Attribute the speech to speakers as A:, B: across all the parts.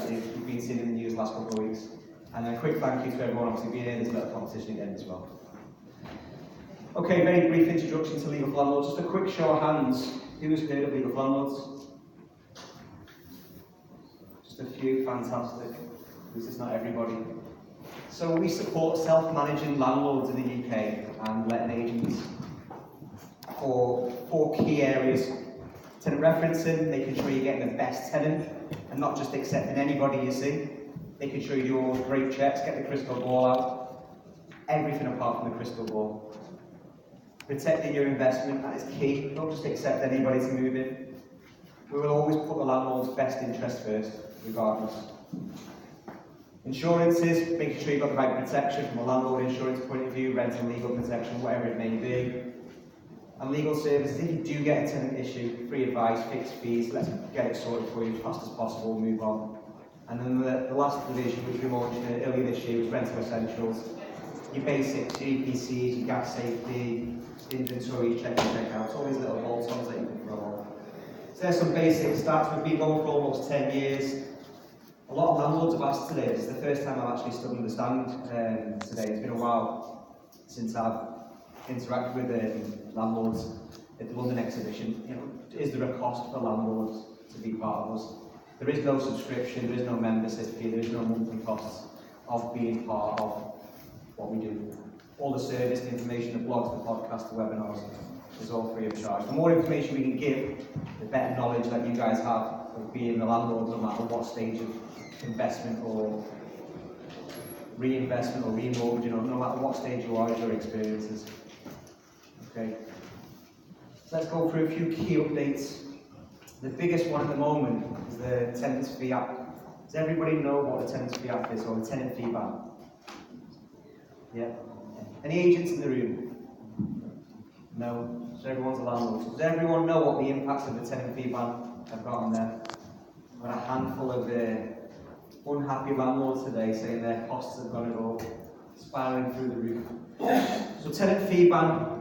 A: that you've been seeing in the news the last couple of weeks. And a quick thank you to everyone obviously being here. There's a bit of competition again as well. Okay, very brief introduction to Legal for Landlords. Just a quick show of hands. Who's heard of Legal for Landlords? Just a few, fantastic. At least it's not everybody. So we support self-managing landlords in the UK and letting agents for 4 key areas. Tenant referencing, making sure you're getting the best tenant and not just accepting anybody you see. Making sure you do all great checks, get the crystal ball out. Everything apart from the crystal ball. Protecting your investment, that is key. Don't just accept anybody to move in. We will always put the landlord's best interest first, regardless. Insurances, making sure you've got the right protection from a landlord insurance point of view, rent and legal protection, whatever it may be. And legal services, if you do get a tenant issue, free advice, fixed fees, let's get it sorted for you as fast as possible, move on. And then the last division, which we launched earlier this year, was rental essentials. Your basics, your EPCs, your gas safety, inventory, check and check outs, all these little bolt-ons that you can throw on. So there's some basic stats. We've been going for almost 10 years. A lot of landlords have asked today. This is the first time I've actually stood on the stand today. It's been a while since I've interacted with landlords at the London exhibition. You know, is there a cost for landlords to be part of us? There is no subscription, there is no membership fee, there is no monthly costs of being part of what we do. All the service, the information, the blogs, the podcasts, the webinars is all free of charge. The more information we can give, the better knowledge that you guys have of being a landlord, no matter what stage of investment or reinvestment or remortgaging, or no matter what stage you are in your experiences. Okay. So let's go through a few key updates. The biggest one at the moment is the Tenants Fee Act. Does everybody know what the Tenants Fee Act is, or the tenant fee ban? Yeah. Any agents in the room? No. So everyone's a landlord. Does everyone know what the impacts of the tenant fee ban have got on there? I've got a handful of unhappy landlords today saying their costs are going to go spiraling through the roof. So tenant fee ban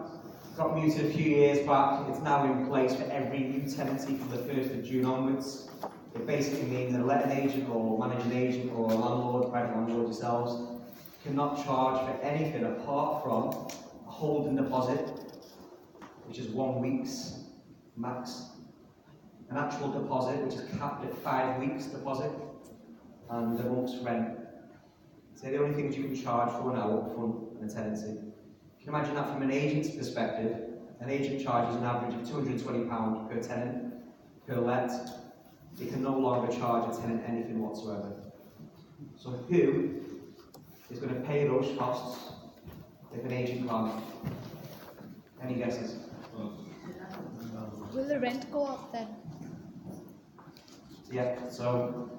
A: got muted a few years back. It's now in place for every new tenancy from the 1st of June onwards. It basically means that a letting agent or managing agent or a landlord, private landlord yourselves, cannot charge for anything apart from a holding deposit, which is 1 week's max, an actual deposit, which is capped at 5 weeks deposit, and a month's rent. So the only things you can charge for now up front in a tenancy. You can imagine that from an agent's perspective. An agent charges an average of £220 per tenant, per let. They can no longer charge a tenant anything whatsoever. So who is going to pay those costs if an agent can't? Any guesses?
B: Will the rent go up then?
A: Yeah, so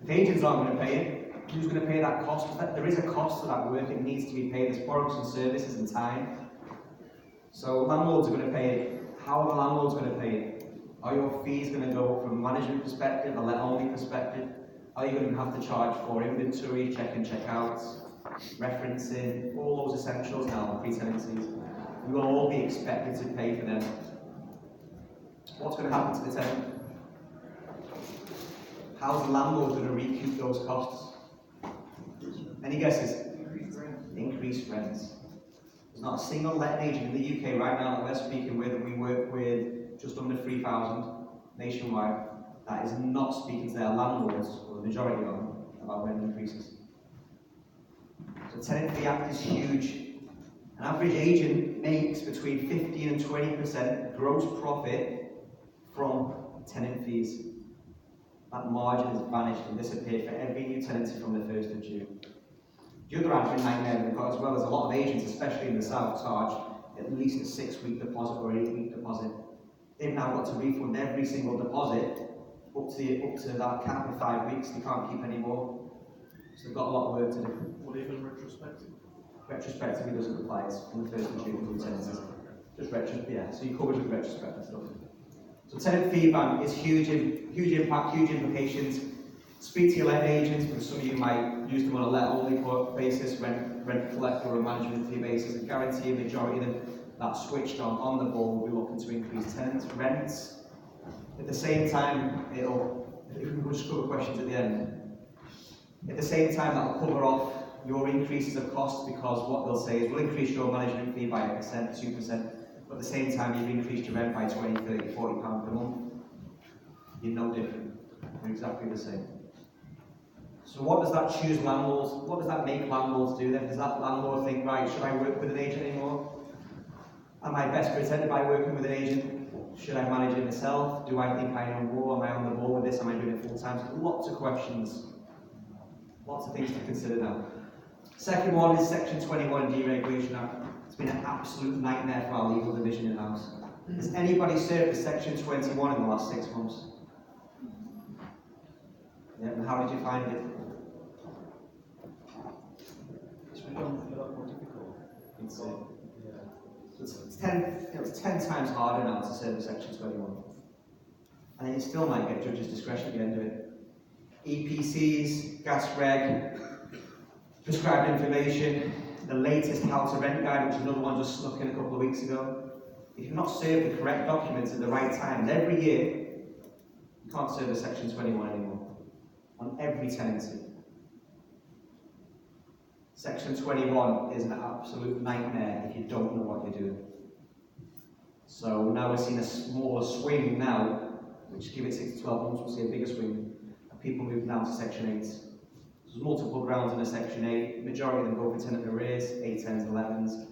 A: if agents aren't going to pay it, who's going to pay that cost? There is a cost to that work, it needs to be paid. There's products and services and time. So landlords are going to pay it. How are the landlords going to pay it? Are your fees going to go from a management perspective, a let-only perspective? Are you going to have to charge for inventory, check and check outs, referencing, all those essentials now, pre-tenancies? You will all be expected to pay for them. What's going to happen to the tenant? How's the landlord going to recoup those costs? Any guesses? Increased rents. There's not a single letting agent in the UK right now that we're speaking with, and we work with just under 3,000 nationwide, that is not speaking to their landlords, or the majority of them, about rent increases. So Tenant Fee Act is huge. An average agent makes between 15 and 20% gross profit from tenant fees. That margin has vanished and disappeared for every new tenancy from the 1st of June. The other admin nightmare we've got as well is a lot of agents, especially in the south, charge at least a 6-week deposit or 8-week deposit. They've now got to refund every single deposit up to that cap of 5 weeks. They can't keep any more. So they've got a lot of work to do.
C: What even retrospective?
A: Retrospectively doesn't apply, it's from the 1st of June to the tenancies. Just yeah, so you're covered with retrospective stuff. So tenant fee ban is huge impact, huge implications. Speak to your letting agents, because some of you might use them on a let-only basis, rent collect or a management fee basis. I guarantee a majority of them that switched on the ball will be looking to increase tenants' rents. At the same time, it'll if we could just cover questions at the end. At the same time, that'll cover off your increases of cost, because what they'll say is we'll increase your management fee by 1%, 2%, but at the same time you've increased your rent by 20, 30, 40 pounds per month. You're no different. You're exactly the same. So what does that choose landlords? What does that make landlords do then? Does that landlord think, right, should I work with an agent anymore? Am I best protected by working with an agent? Should I manage it myself? Do I think I know more? Am I on the ball with this? Am I doing it full time? So lots of questions. Lots of things to consider now. Second one is Section 21 Deregulation Act. It's been an absolute nightmare for our legal division in-house. Has anybody served for Section 21 in the last 6 months? Yeah, and how did you find it?
B: It's become a lot more difficult.
A: It's 10 times harder now to serve a Section 21. And then you still might get judge's discretion at the end of it. EPCs, gas reg, prescribed information, the latest how to rent guide, which is another one just snuck in a couple of weeks ago. If you've not served the correct documents at the right times every year, you can't serve a Section 21 anymore. On every tenancy. Section 21 is an absolute nightmare if you don't know what you're doing. So now we're seeing a smaller swing now, which give it 6 to 12 months, we'll see a bigger swing. People move down to Section 8. There's multiple grounds in a Section 8. Majority of them go for tenant arrears, 8, 10s, 11s.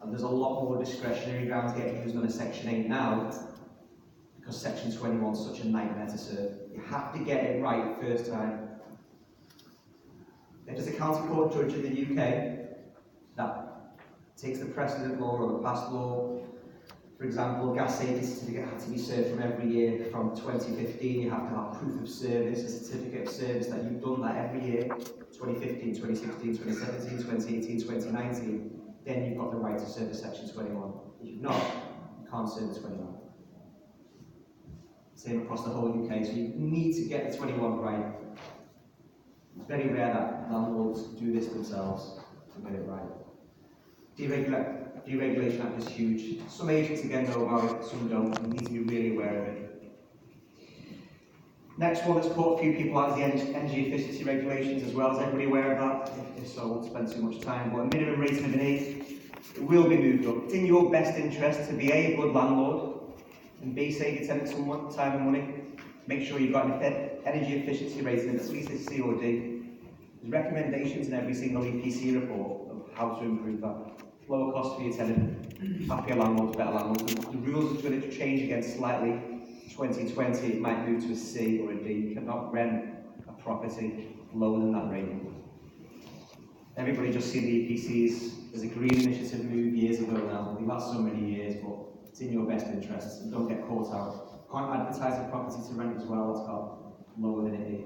A: And there's a lot more discretionary grounds getting used on a Section 8 now, because Section 21 is such a nightmare to serve. You have to get it right first time. If there's a county court judge in the UK that takes the precedent law or the past law, for example, gas safety certificate had to be served from every year from 2015. You have to have proof of service, a certificate of service that you've done that every year, 2015, 2016, 2017, 2018, 2019. Then you've got the right to serve a Section 21. If you've not, you can't serve the 21. Same across the whole UK, so you need to get the 21 right. It's very rare that landlords do this themselves to get it right. Deregulation Act is huge. Some agents again know about it, some don't. You need to be really aware of it. Next one that's caught a few people out is the energy efficiency regulations as well. Is everybody aware of that? If so, I won't spend too much time. But a minimum rating of an A, it will be moved up. It's in your best interest to be A, a good landlord, and B, save your tenants some time and money. Make sure you've got an energy efficiency rating of at least a C or D. There's recommendations in every single EPC report of how to improve that. Lower cost for your tenant, happier landlords, better landlords. The rules are going to change again slightly. 2020, it might move to a C or a D. You cannot rent a property lower than that rating. Everybody just seen the EPCs. There's a green initiative move years ago now. They've lasted so many years, but it's in your best interests. And don't get caught out. Can't advertise a property to rent as well that's got lower than a D,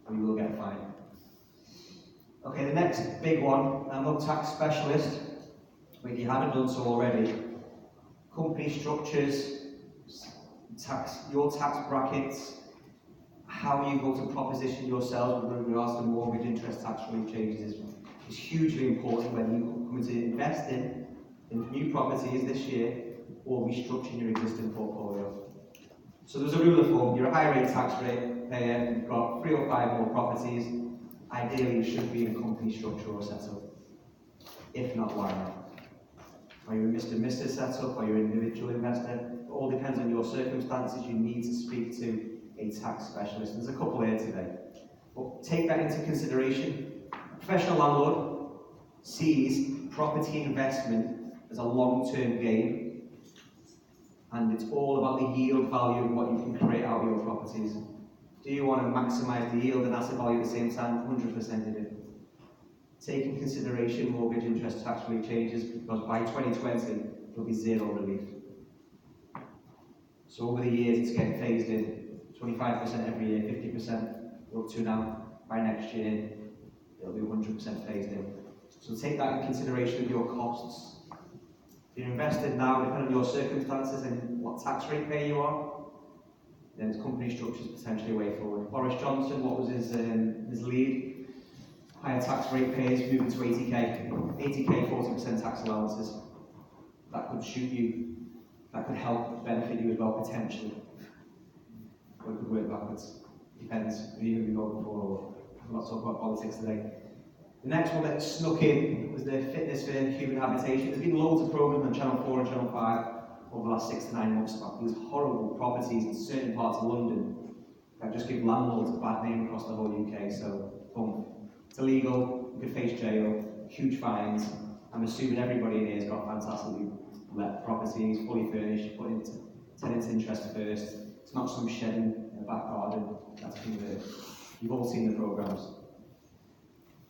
A: or you will get fined. Okay, the next big one, I'm no tax specialist, but if you haven't done so already, company structures, your tax brackets, how you go to proposition yourselves with regards to mortgage interest tax relief changes is hugely important when you come to invest in new properties this year or restructuring your existing portfolio. So there's a rule of thumb, you're a high rate tax rate payer, you've got 3 or 5 more properties. Ideally, you should be in a company structure or setup. If not, why not? Are you a Mr. and Mrs. setup? Are you an individual investor? It all depends on your circumstances. You need to speak to a tax specialist. There's a couple here today. But take that into consideration. A professional landlord sees property investment as a long-term game, and it's all about the yield value of what you can create out of your properties. Do you want to maximise the yield and asset value at the same time? 100% you do. Take in consideration mortgage interest tax relief changes, because by 2020 there'll be zero relief. So over the years it's getting phased in, 25% every year, 50% up to now. By next year it'll be 100% phased in. So take that in consideration of your costs. If you're invested now, depending on your circumstances and what tax rate payer you are, then it's company structures potentially a way forward. Boris Johnson, what was his lead? Higher tax rate payers moving to 80k, 40% tax allowances. That could shoot you, that could help benefit you as well potentially. Or it could work backwards. Depends who you're going to be voting for, or I'm not talking about politics today. The next one that snuck in was the Fitness for Human Habitation. There's been loads of programs on Channel 4 and Channel 5 over the last 6 to 9 months about these horrible properties in certain parts of London that just give landlords a bad name across the whole UK. So, boom, it's illegal, you could face jail, huge fines. I'm assuming everybody in here has got fantastically let properties, fully furnished, put into tenants' interest first. It's not some shed in the back garden that's converted. You've all seen the programmes.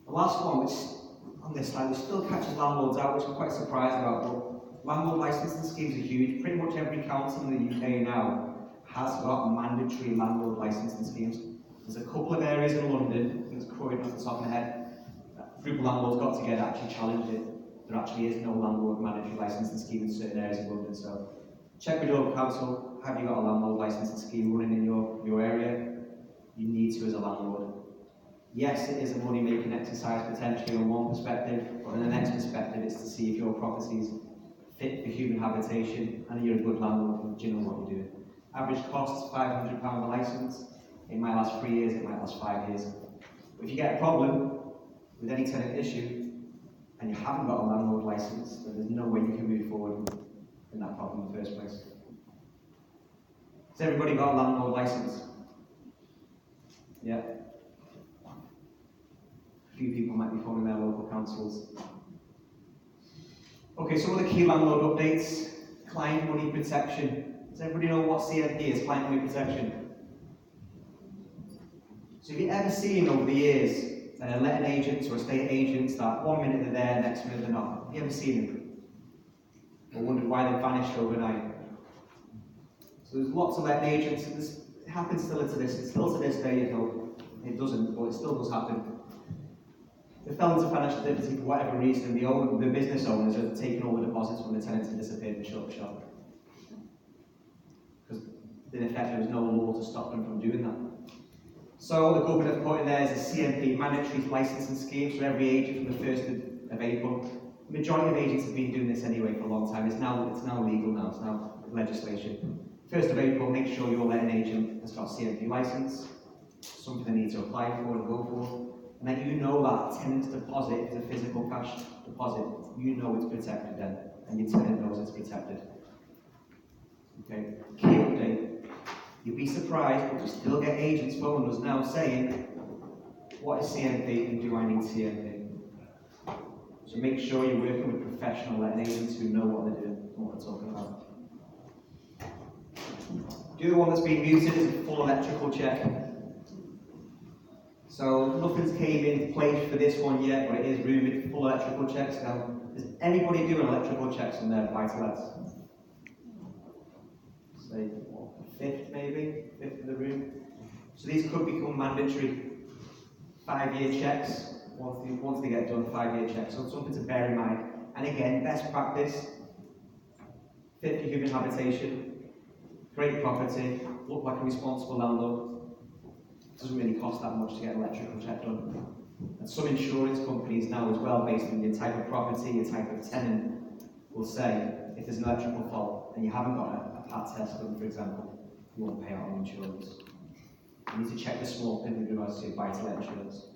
A: The last one, which on this slide, which still catches landlords out, which I'm quite surprised about, but landlord licensing schemes are huge. Pretty much every council in the UK now has got mandatory landlord licensing schemes. There's a couple of areas in London, I think it's Croydon off the top of my head, a group of landlords got together, actually challenged it. There actually is no landlord mandatory licensing scheme in certain areas of London, so check with your council, have you got a landlord licensing scheme running in your area? You need to as a landlord. Yes, it is a money-making exercise potentially on one perspective, but on the next perspective it's to see if your property is fit for human habitation and you're a good landlord and do you know what you're doing. Average cost is £500 a licence. It might last 3 years, it might last 5 years. But if you get a problem with any tenant issue and you haven't got a landlord licence, then there's no way you can move forward in that problem in the first place. Has everybody got a landlord licence? Yeah. A few people might be phoning their local councils. Okay, some of the key landlord updates. Client money protection. Does everybody know what CMP is, client money protection? So have you ever seen over the years letting agents or estate agents that 1 minute they're there, next minute they're not? Have you ever seen them? Or wondered why they vanished overnight? So there's lots of letting agents, and it happens still to this day, you know. It doesn't, but it still does happen. They fell into financial difficulty for whatever reason, the business owners are taking all the deposits when the tenants have disappeared and shut the shop. Because in effect there was no law to stop them from doing that. So the government have put in there is a CMP, mandatory licensing scheme, so every agent from the 1st of April. The majority of agents have been doing this anyway for a long time. It's now legal now, it's now legislation. 1st of April, make sure your letting agent has got a CMP licence, something they need to apply for and go for. And then you know that tenant's deposit is a physical cash deposit. You know it's protected then, and your tenant knows it's protected. Okay, key update. You'd be surprised, but you still get agents phoning us now saying, what is CMP and do I need CMP? So make sure you're working with professional letting agents who know what they're doing and what they're talking about. The other one that's been muted is a full electrical check. So nothing's came in place for this one yet, but it is rumoured full electrical checks now. Is anybody doing electrical checks on their buy-to-lets? Say, what, fifth of the room? So these could become mandatory 5-year checks, once they get done, 5-year checks. So something to bear in mind. And again, best practice, fit for human habitation, great property, look like a responsible landlord. Doesn't really cost that much to get an electrical check done. And some insurance companies now as well, based on your type of property, your type of tenant, will say if there's an electrical fault and you haven't got a PAT test done, for example, you won't pay out on insurance. You need to check the small print with regards to your buy-to-let insurance.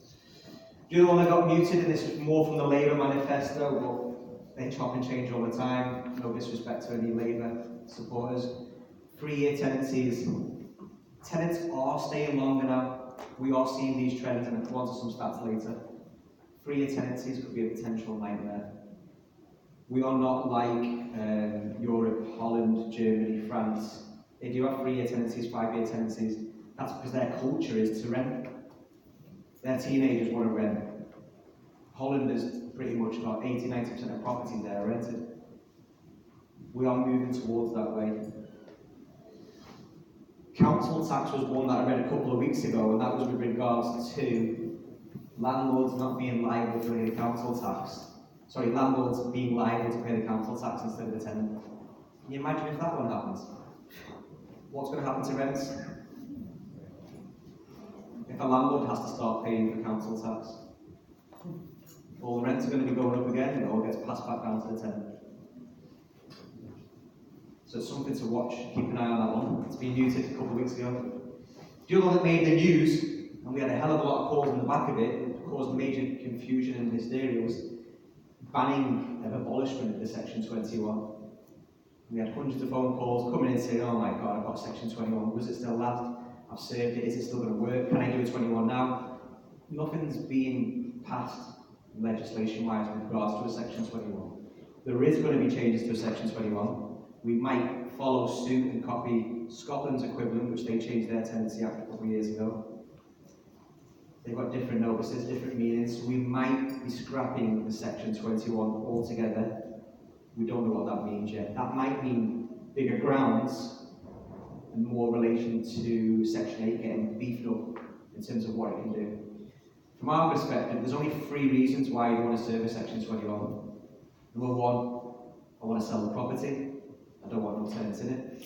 A: The other one that got muted, and this was more from the Labour manifesto, but they chop and change all the time, no disrespect to any Labour supporters. 3-year tenancies. Tenants are staying longer now. We are seeing these trends, and I'll go on to some stats later. 3-year tenancies could be a potential nightmare. We are not like Europe, Holland, Germany, France. They do have 3-year tenancies, 5-year tenancies. That's because their culture is to rent. Their teenagers want to rent. Holland has pretty much got 80-90% of properties there are rented. We are moving towards that way. Council tax was one that I read a couple of weeks ago, and that was with regards to landlords not being liable to pay the council tax. Sorry, landlords being liable to pay the council tax instead of the tenant. Can you imagine if that one happens? What's going to happen to rents? If a landlord has to start paying for council tax, all the rents are going to be going up again, and it all gets passed back down to the tenant. So it's something to watch, keep an eye on that one. It's been muted a couple of weeks ago. The other one that made the news, and we had a hell of a lot of calls on the back of it, it caused major confusion and hysteria, was banning of abolishment of the Section 21. We had hundreds of phone calls coming in saying, oh my God, I've got Section 21, does it still last? I've served it, is it still going to work? Can I do a 21 now? Nothing's being passed legislation-wise with regards to a Section 21. There is going to be changes to a Section 21. We might follow suit and copy Scotland's equivalent, which they changed their Tenancy Act a couple of years ago. They've got different notices, different meanings, so we might be scrapping the Section 21 altogether. We don't know what that means yet. That might mean bigger grounds and more relation to Section 8 getting beefed up in terms of what it can do. From our perspective, there's only 3 reasons why you want to serve a Section 21. Number 1, I want to sell the property. I don't want no tenants in it.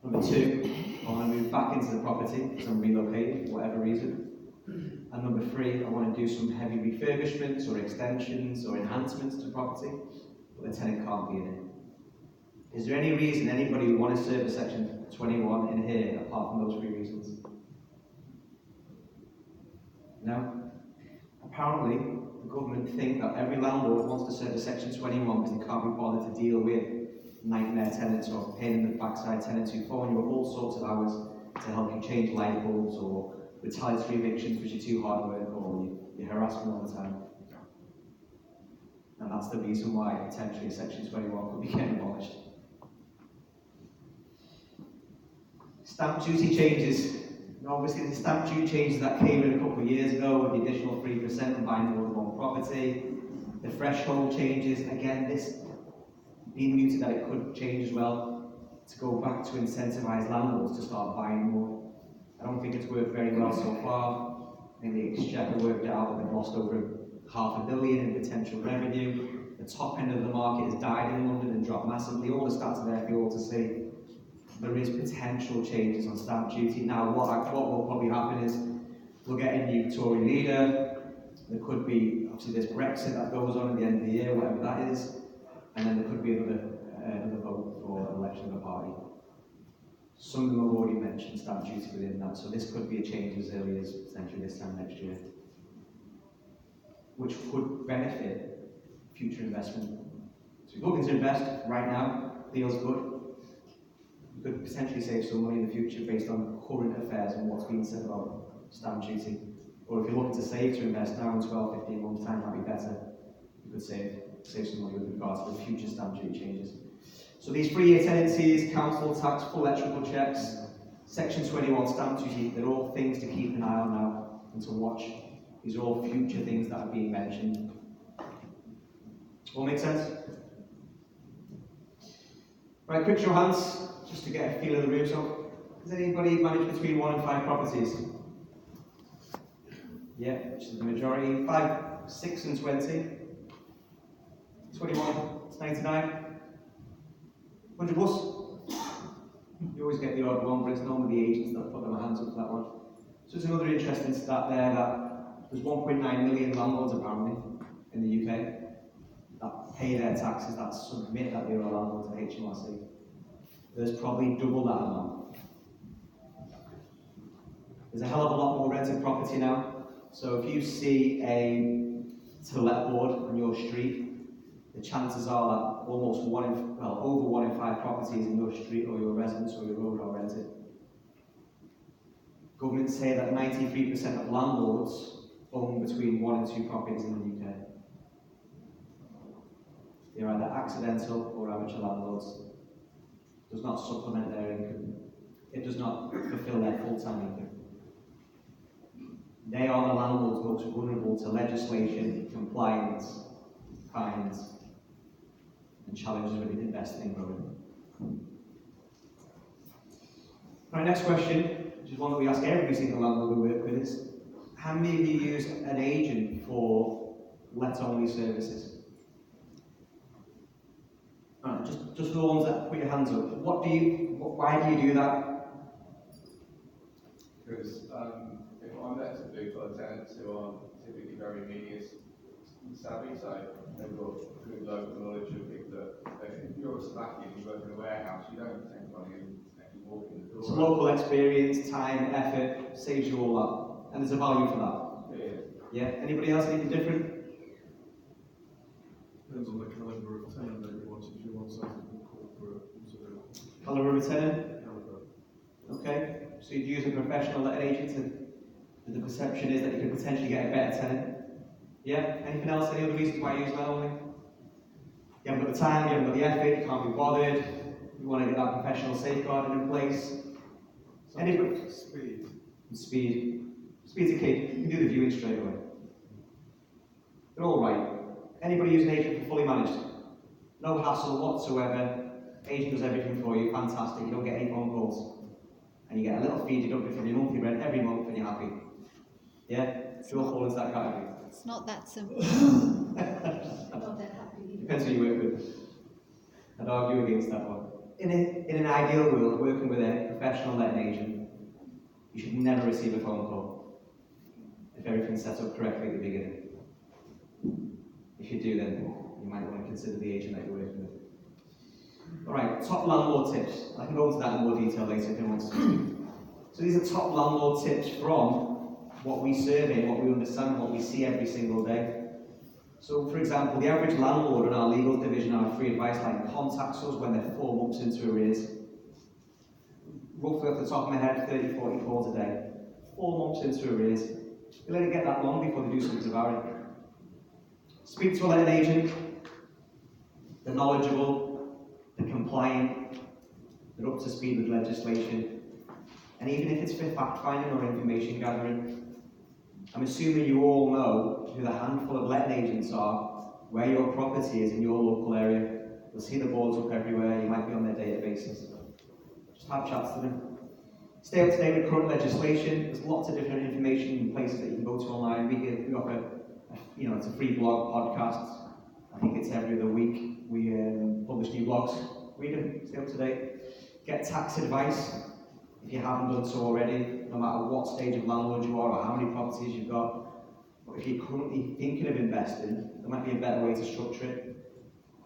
A: Number 2, I want to move back into the property because I'm relocating for whatever reason. And number 3, I want to do some heavy refurbishments or extensions or enhancements to the property, but the tenant can't be in it. Is there any reason anybody would want to serve a Section 21 in here apart from those 3 reasons? No? Apparently, the government think that every landlord wants to serve a Section 21 because they can't be bothered to deal with nightmare tenants or pain in the backside tenants who phone you at all sorts of hours to help you change light bulbs or retaliatory evictions which are too hard work or you harass them all the time. And that's the reason why potentially Section 21 could be getting abolished. Stamp duty changes. Now, obviously, the stamp duty changes that came in a couple of years ago with the additional 3% and buying more than one property. The threshold changes, again, this being muted that it could change as well to go back to incentivise landlords to start buying more. I don't think it's worked very well so far. I think the Exchequer worked it out that they've lost over £500 million in potential revenue. The top end of the market has died in London and dropped massively. All the stats are there for you all to see. There is potential changes on stamp duty. Now, what will probably happen is we'll get a new Tory leader. There could be, obviously, there's Brexit that goes on at the end of the year, whatever that is. And then there could be another vote for an election of a party. Some of them have already mentioned stamp duty within that, so this could be a change as early as potentially this time next year, which could benefit future investment. So if you're looking to invest right now, feels good. You could potentially save some money in the future based on current affairs and what's being said about stamp duty. Or if you're looking to save to invest now in 12, 15 months' time, that'd be better. You could save some money with regards to the future stamp duty changes. So these 3-year tenancies, council tax, full electrical checks, Section 21 stamp duty, they're all things to keep an eye on now and to watch. These are all future things that are being mentioned. All make sense? Right, quick show of hands, just to get a feel of the room. So, does anybody manage between 1 and 5 properties? Yeah, which is the majority. 5, 6 and 20. 21, it's 99. 100 plus. You always get the odd one, but it's normally the agents that put their hands up for that one. So it's another interesting stat there that there's 1.9 million landlords apparently in the UK that pay their taxes, that submit that they're a landlord to HMRC. There's probably double that amount. There's a hell of a lot more rented property now. So if you see a to let board on your street, the chances are that almost over 1 in 5 properties in your street or your residence or your road are rented. Governments say that 93% of landlords own between 1 and 2 properties in the UK. They're either accidental or amateur landlords. It does not supplement their income. It does not fulfill their full-time income. They are the landlords most vulnerable to legislation, compliance, fines, and challenges with investing in growing. Right, next question, which is one that we ask every single landlord we work with, is how many of you use an agent for let-only services? Right, just for the ones that put your hands up. Why do you do that?
C: Because if I'm let to do for tenants who are typically very media savvy, so they've got good local knowledge of things that if you're a slacky and you work in a warehouse, you don't tend to run in walk in the door.
A: It's local experience, time, effort, saves you all that. And there's a value for that.
C: Yeah.
A: Yeah? Anybody else anything different?
D: Depends on the calibre of tenant that you want. If you want something corporate,
A: Colour of a tenant?
D: calibre.
A: Okay. So you'd use a professional letting agent the perception is that you could potentially get a better tenant. Yeah? Anything else? Any other reasons why you use that only? You haven't got the time, you haven't got the effort, you can't be bothered, you want to get that professional safeguarding in place. Anybody?
D: Speed.
A: Speed. Speed's a key. You can do the viewing straight away. They're all right. Anybody use an agent for fully managed? No hassle whatsoever. Agent does everything for you. Fantastic. You don't get any phone calls. And you get a little fee deducted from your monthly rent every month and you're happy. Yeah? You all fall into that category.
E: It's not that simple. Not that happy.
A: Depends who you work with. I'd argue against that one. In an ideal world, working with a professional letting agent, you should never receive a phone call if everything's set up correctly at the beginning. If you do, then you might want to consider the agent that you're working with. Alright, top landlord tips. I can go into that in more detail later if anyone wants to. So these are top landlord tips from what we survey, what we understand, what we see every single day. So, for example, the average landlord in our legal division, our free advice line, contacts us when they're 4 months into arrears. Roughly off the top of my head, 30, 40 calls a day. 4 months into arrears. You let it get that long before they do something about it. Speak to a letting agent. They're knowledgeable, they're compliant, they're up to speed with legislation. And even if it's for fact-finding or information gathering, I'm assuming you all know who the handful of letting agents are, where your property is in your local area. You'll see the boards up everywhere, you might be on their databases. Just have chats to them. Stay up to date with current legislation. There's lots of different information and places that you can go to online. We offer, it's a free blog, podcast. I think it's every other week. We publish new blogs. Read them, stay up to date. Get tax advice if you haven't done so already, no matter what stage of landlord you are or how many properties you've got. But if you're currently thinking of investing, there might be a better way to structure it.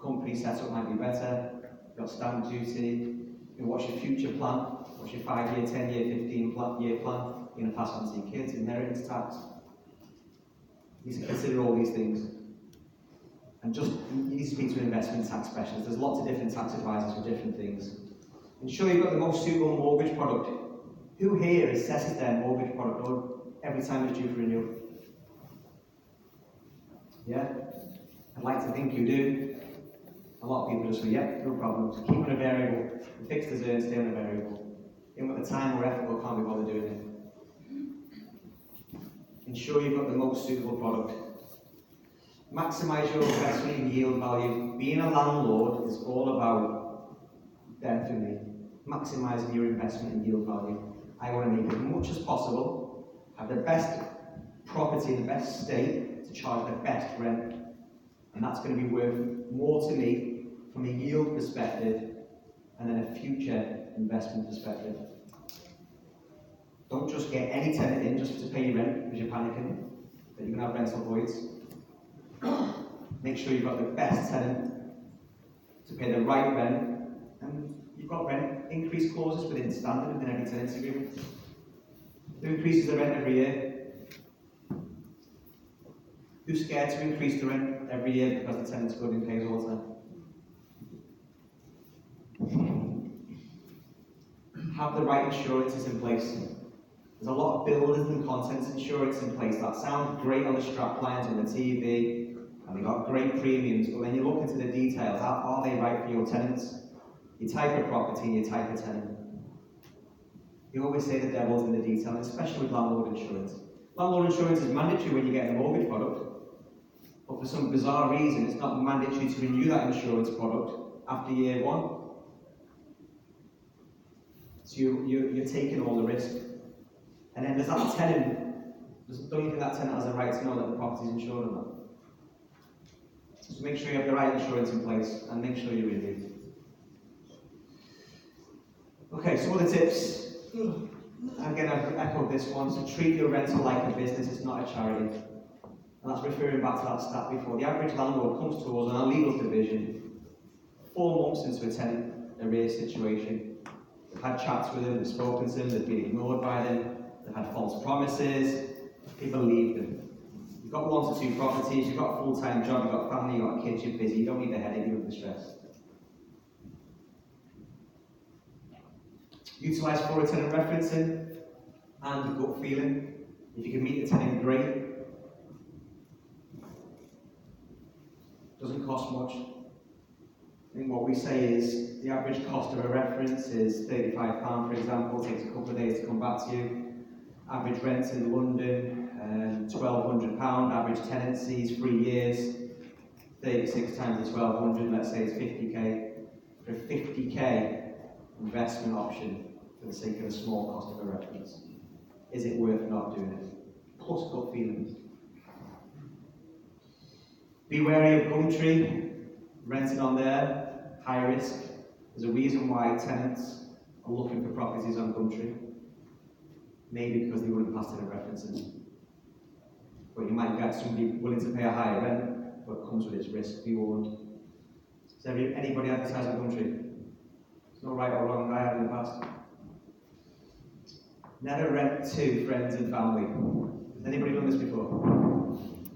A: Company setup might be better. You've got stamp duty. What's your future plan? What's your 5-year, 10-year, 15-year plan? You're going to pass on to your kids, inheritance tax. You need to consider all these things. And you need to speak to an investment tax specialist. There's lots of different tax advisors for different things. Ensure you've got the most suitable mortgage product. Who here assesses their mortgage product every time it's due for renewal? Yeah? I'd like to think you do. A lot of people just say, yeah, no problem. So keep on a variable. Fix the zone, stay on a variable. Even with the time or effort, we can't be bothered doing it. Ensure you've got the most suitable product. Maximise your investment in yield value. Being a landlord is all about, for me, maximising your investment in yield value. I want to make as much as possible, have the best property in the best state to charge the best rent. And that's going to be worth more to me from a yield perspective and then a future investment perspective. Don't just get any tenant in just to pay your rent because you're panicking that you're going to have rental voids. Make sure you've got the best tenant to pay the right rent, and you've got rent increase clauses standard within every tenancy agreement. Who increases the rent every year? Who's scared to increase the rent every year because the tenant's good and pays all the time? Have the right insurances in place. There's a lot of buildings and contents insurance in place that sound great on the strap lines on the TV, and they got great premiums, but when you look into the details, are they right for your tenants? Your type of property and your type of tenant. You always say the devil's in the detail, especially with landlord insurance. Landlord insurance is mandatory when you get a mortgage product, but for some bizarre reason, it's not mandatory to renew that insurance product after year 1. So you're taking all the risk. And then does that tenant, don't you think that tenant has a right to know that the property is insured or not? So make sure you have the right insurance in place and make sure you renew. Okay, so what are the tips? Again, I've echoed this one. So treat your rental like a business, it's not a charity. And that's referring back to that stat before. The average landlord comes to us in our legal division 4 months into a tenant arrears situation. They've had chats with them, they've spoken to them, they've been ignored by them, they've had false promises, they believe them. You've got 1 to 2 properties, you've got a full-time job, you've got a family, you've got kids, you're busy, you don't need the headache, you don't need the stress. Utilise for a tenant referencing and gut feeling. If you can meet the tenant, great. Doesn't cost much. I think what we say is the average cost of a reference is £35, for example, takes a couple of days to come back to you. Average rent in London, £1,200, average tenancies, 3 years, 36 times the 1,200, let's say it's 50k. For a 50k investment option, for the sake of a small cost of a reference, is it worth not doing it? Plus gut feelings. Be wary of Gumtree, renting on there, high risk. There's a reason why tenants are looking for properties on Gumtree. Maybe because they wouldn't pass tenant references. But you might get somebody willing to pay a higher rent, but it comes with its risk, be warned. Does anybody advertise on Gumtree? There's no right or wrong, I have in the past. Never rent to friends and family. Has anybody done this before?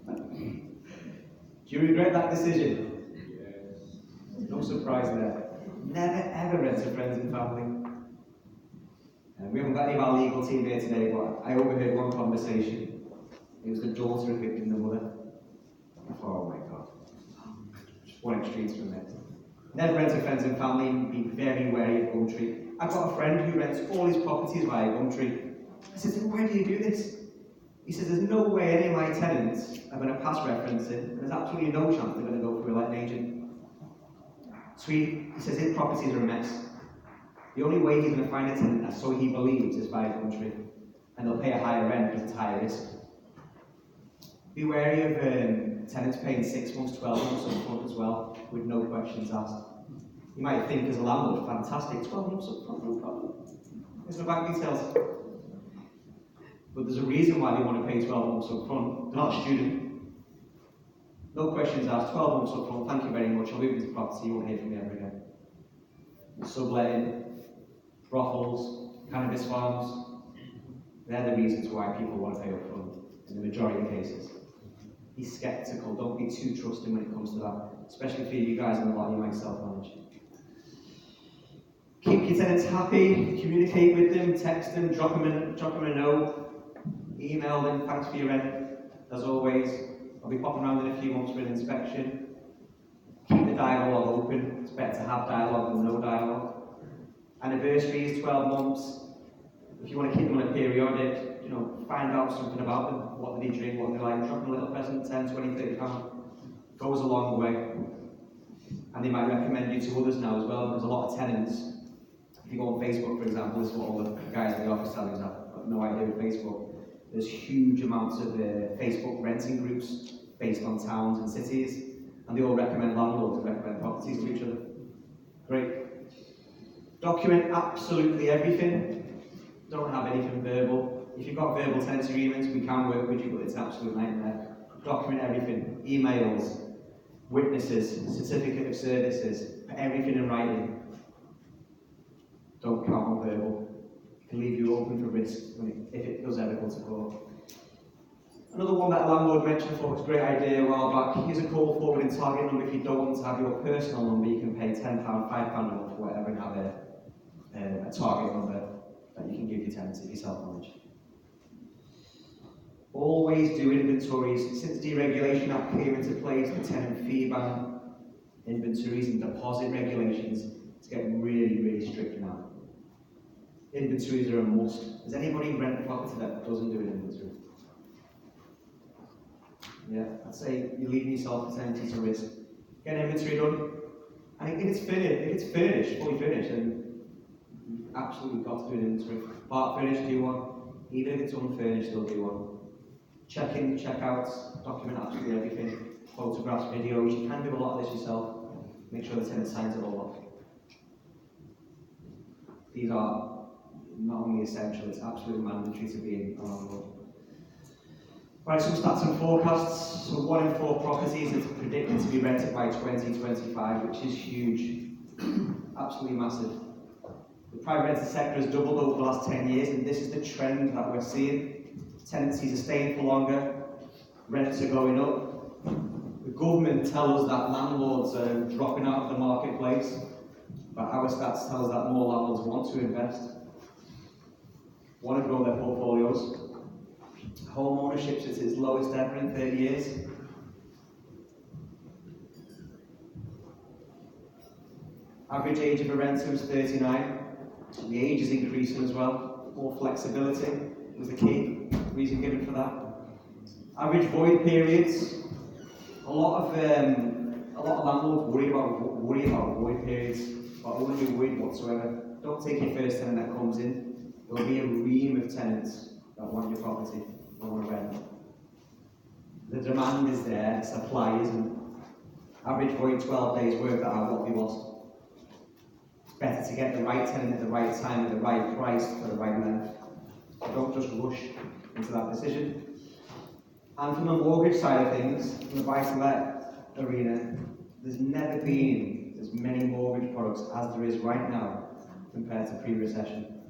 A: Do you regret that decision?
C: Yes.
A: No surprise there. Never ever rent to friends and family. We haven't got any of our legal team here today, but I overheard one conversation. It was the daughter evicting the mother. I thought, oh my God. Just one extreme from the next. Never rent to friends and family, be very wary of Gumtree. I've got a friend who rents all his properties via Gumtree. I said, why do you do this? He says, there's no way any of my tenants are going to pass referencing, and there's absolutely no chance they're going to go through a letting agent. So he says his properties are a mess. The only way he's going to find a tenant, so he believes, is via Gumtree, and they'll pay a higher rent because it's higher risk. Be wary of tenants paying 6 months, 12 months up front as well, with no questions asked. You might think as a landlord, fantastic, 12 months up front, no problem. There's no bank details. But there's a reason why they want to pay 12 months up front. They're not a student. No questions asked, 12 months up front, thank you very much, I'll move into the property, you won't hear from me ever again. Subletting, brothels, cannabis farms, they're the reasons why people want to pay up front, in the majority of cases. Be sceptical, don't be too trusting when it comes to that, especially for you guys and a lot of you might self-manage. Keep your tenants happy, communicate with them, text them, drop them a note, email them, thanks for your rent, as always. I'll be popping around in a few months for an inspection. Keep the dialogue open, it's better to have dialogue than no dialogue. Anniversaries, 12 months. If you want to keep them on a periodic, find out something about them. What do they drink, what do they like, drop them a little present, 10, 20, 30 pounds. Goes a long way. And they might recommend you to others now as well. There's a lot of tenants. If you go on Facebook, for example, this is what all the guys in the office tell me, I've got no idea with Facebook. There's huge amounts of Facebook renting groups based on towns and cities, and they all recommend landlords and recommend properties to each other. Great. Document absolutely everything. Don't have anything verbal. If you've got verbal tenancy agreements, we can work with you, but it's an absolute nightmare. Document everything. Emails, witnesses, certificate of services, put everything in writing. Don't count on verbal. It can leave you open for risk if it does ever go to court. Another one that a landlord mentioned, thought was a great idea a while back. Use a call forwarding target number. If you don't want to have your personal number, you can pay £10, £5 a month, whatever, and have a target number that you can give your tenants if you self-manage. Always do inventories. Since Deregulation Act came into place, the tenant fee ban, inventories and deposit regulations, it's getting really, really strict now. Inventories are a must. Does anybody rent a property that doesn't do an inventory? Yeah, I'd say you're leaving yourself potentially to risk. Get an inventory done. And if it's furnished, fully furnished, then you've absolutely got to do an inventory. Part furnished, do one. Even if it's unfurnished, still do one. Check-in, check-outs, document absolutely everything. Photographs, videos, you can do a lot of this yourself. Make sure the tenant signs it all off. These are not only essential, it's absolutely mandatory to be in a landlord. Right, some stats and forecasts. So 1 in 4 properties is predicted to be rented by 2025, which is huge. Absolutely massive. The private rented sector has doubled over the last 10 years, and this is the trend that we're seeing. Tenancies are staying for longer, rents are going up. The government tells us that landlords are dropping out of the marketplace, but our stats tell us that more landlords want to invest, want to grow their portfolios. Home ownership is its lowest ever in 30 years. Average age of a renter is 39. The age is increasing as well. More flexibility was the key reason given for that. Average void periods. A lot of landlords worry about void periods, but I wouldn't be worried whatsoever. Don't take your first tenant that comes in. There'll be a ream of tenants that want your property, that want to rent. The demand is there, the supply isn't. Average void 12 days work that are what we lost. It's better to get the right tenant at the right time, at the right price, for the right length. So don't just rush into that decision. And from the mortgage side of things, from the buy-to-let arena, there's never been as many mortgage products as there is right now compared to pre-recession.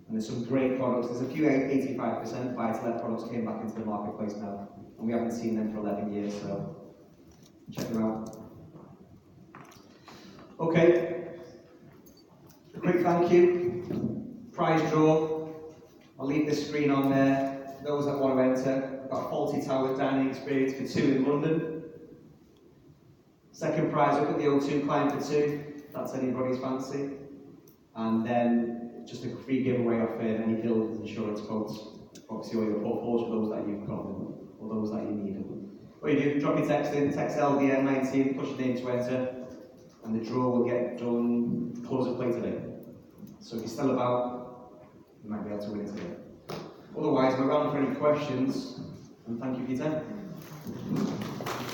A: And there's some great products. There's a few 85% buy-to-let products came back into the marketplace now, and we haven't seen them for 11 years, so check them out. Okay, a quick thank you. Prize draw. I'll leave this screen on there. Those that want to enter, I've got Fawlty Towers dining experience for 2 in London. Second prize up at the O2 Climb for 2, if that's anybody's fancy. And then just a free giveaway of any buildings insurance quotes. Obviously all your portfolios for those that you've got or those that you need. What you do, drop your text in, text LDN19, push your name to enter, and the draw will get done close of play today. So if you're still about, you might be able to win it today. Otherwise, we're around for any questions, and thank you for your time.